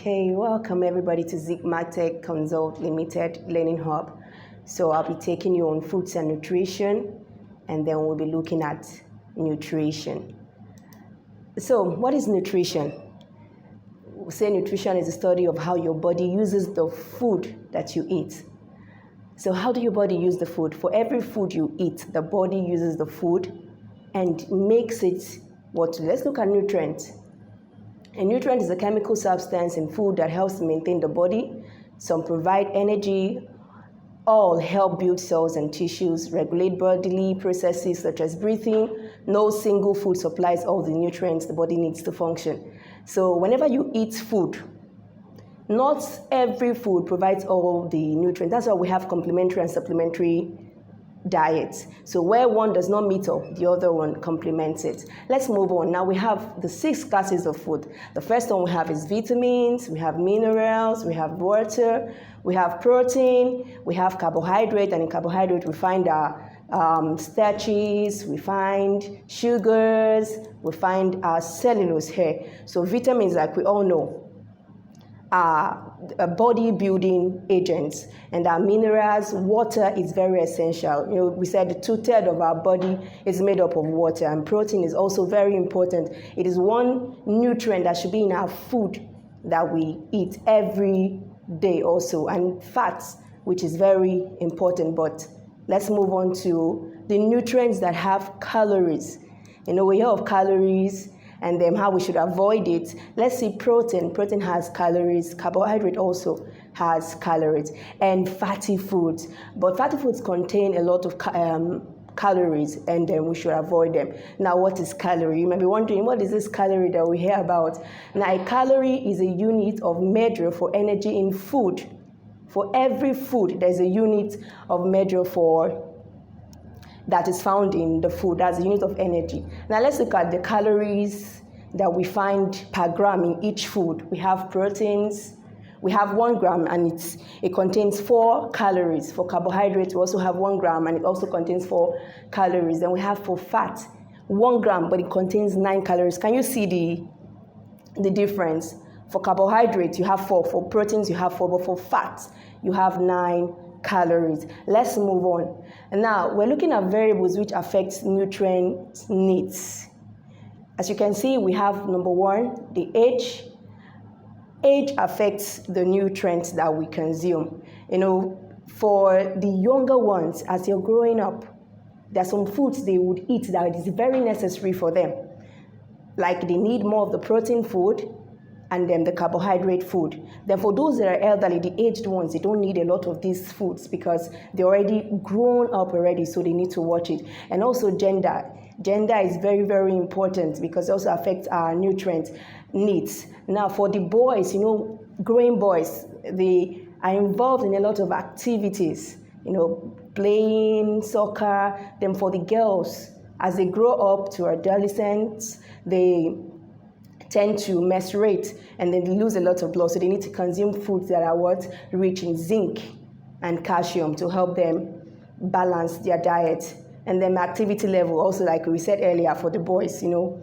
Okay, welcome everybody to Zigmatech Consult Limited Learning Hub. So I'll be taking you on foods and nutrition, and then we'll be looking at nutrition. So what is nutrition? We say nutrition is the study of how your body uses the food that you eat. So how do your body use the food? For every food you eat, the body uses the food and makes it what? Let's look at nutrients. A nutrient is a chemical substance in food that helps maintain the body. Some provide energy, all help build cells and tissues, regulate bodily processes such as breathing. No single food supplies all the nutrients the body needs to function. So whenever you eat food, not every food provides all the nutrients. That's why we have complementary and supplementary diets. So where one does not meet up, the other one complements it. Let's move on. Now we have the 6 classes of food. The first one we have is vitamins, we have minerals, we have water, we have protein, we have carbohydrate, and in carbohydrate we find our starches, we find sugars, we find our cellulose here. So vitamins, like we all know, are body-building agents, and our minerals, water is very essential. You know, we said 2/3 of our body is made up of water, and protein is also very important. It is one nutrient that should be in our food that we eat every day also, and fats, which is very important. But let's move on to the nutrients that have calories. You know, we hear of calories and then how we should avoid it. Let's see protein. Protein has calories. Carbohydrate also has calories. And fatty foods. But fatty foods contain a lot of calories, and then we should avoid them. Now, what is calorie? You may be wondering, what is this calorie that we hear about? Now, a calorie is a unit of measure for energy in food. For every food, there's a unit of measure for that is found in the food. That's the unit of energy. Now let's look at the calories that we find per gram in each food. We have proteins. We have 1 gram, and it contains 4 calories. For carbohydrates, we also have 1 gram, and it also contains 4 calories. Then we have for fat, 1 gram, but it contains 9 calories. Can you see the difference? For carbohydrates, you have 4. For proteins, you have 4. But for fats, you have 9 calories. Let's move on. And now we're looking at variables which affect nutrient needs. As you can see, we have number 1, the age. Age affects the nutrients that we consume. You know, for the younger ones, as you're growing up, there are some foods they would eat that is very necessary for them. Like they need more of the protein food and then the carbohydrate food. Then for those that are elderly, the aged ones, they don't need a lot of these foods because they're already grown up already, so they need to watch it. And also gender. Gender is very, very important because it also affects our nutrient needs. Now for the boys, you know, growing boys, they are involved in a lot of activities, you know, playing soccer. Then for the girls, as they grow up to adolescents, they tend to menstruate and then lose a lot of blood, so they need to consume foods that are rich in zinc and calcium to help them balance their diet. And then activity level, also like we said earlier, for the boys, you know,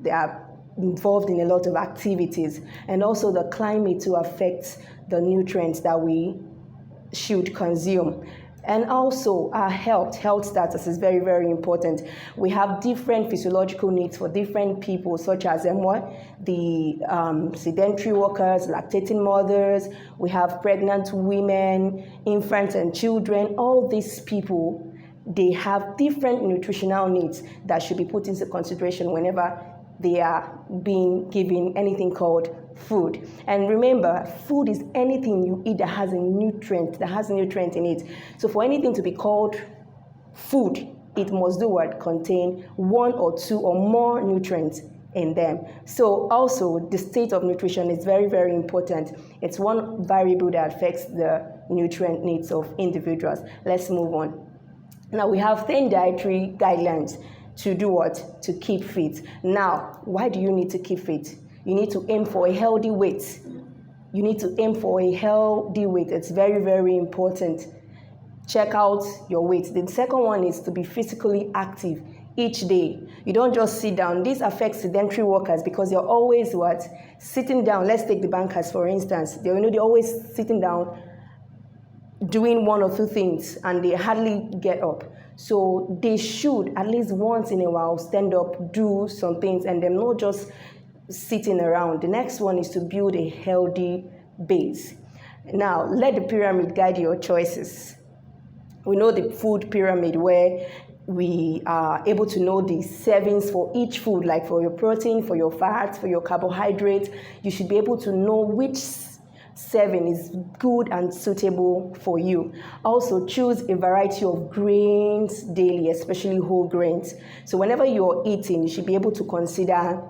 they are involved in a lot of activities. And also the climate too affects the nutrients that we should consume. And also our health status is very, very important. We have different physiological needs for different people, such as the sedentary workers, lactating mothers. We have pregnant women, infants and children. All these people, they have different nutritional needs that should be put into consideration whenever they are being given anything called food. And remember, food is anything you eat that has a nutrient in it. So for anything to be called food, it must do what? Contain 1 or 2 or more nutrients in them. So also the state of nutrition is very, very important. It's one variable that affects the nutrient needs of individuals. Let's move on. Now we have 10 dietary guidelines to do what? To keep fit. Now, why do you need to keep fit? You need to aim for a healthy weight. You need to aim for a healthy weight. It's very, very important. Check out your weight. The second one is to be physically active each day. You don't just sit down. This affects sedentary workers because you're always what? Sitting down. Let's take the bankers, for instance. They're always sitting down doing one or two things and they hardly get up. So they should at least once in a while stand up, do some things, and they're not just sitting around. The next one is to build a healthy base. Now, let the pyramid guide your choices. We know the food pyramid where we are able to know the servings for each food, like for your protein, for your fats, for your carbohydrates. You should be able to know which serving is good and suitable for you. Also, choose a variety of grains daily, especially whole grains. So whenever you're eating, you should be able to consider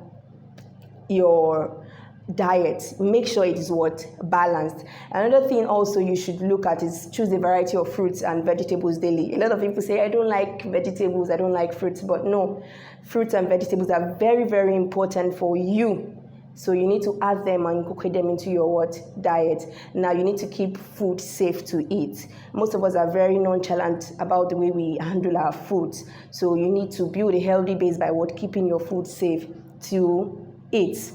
your diet. Make sure it is what? Balanced. Another thing also you should look at is choose a variety of fruits and vegetables daily. A lot of people say, I don't like vegetables, I don't like fruits, but no, fruits and vegetables are very, very important for you. So you need to add them and incorporate them into your diet. Now you need to keep food safe to eat. Most of us are very nonchalant about the way we handle our foods. So you need to build a healthy base by keeping your food safe to eat.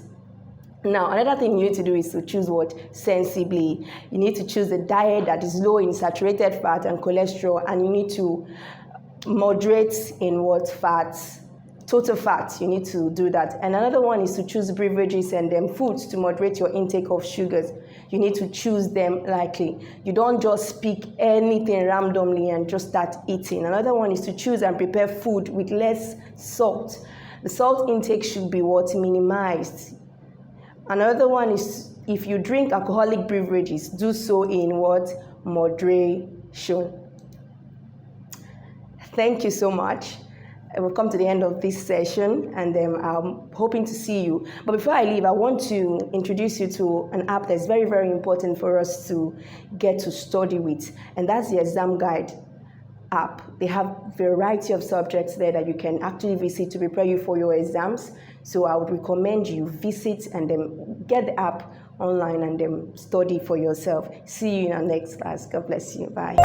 Now, another thing you need to do is to choose sensibly. You need to choose a diet that is low in saturated fat and cholesterol, and you need to moderate in fats. Total fat, you need to do that. And another one is to choose beverages and foods to moderate your intake of sugars. You need to choose them likely. You don't just pick anything randomly and just start eating. Another one is to choose and prepare food with less salt. The salt intake should be minimized. Another one is if you drink alcoholic beverages, do so in moderation. Thank you so much. We've come to the end of this session, and I'm hoping to see you. But before I leave, I want to introduce you to an app that's very, very important for us to get to study with, and that's the Examguide app. They have a variety of subjects there that you can actually visit to prepare you for your exams. So I would recommend you visit and get the app online and study for yourself. See you in our next class. God bless you. Bye.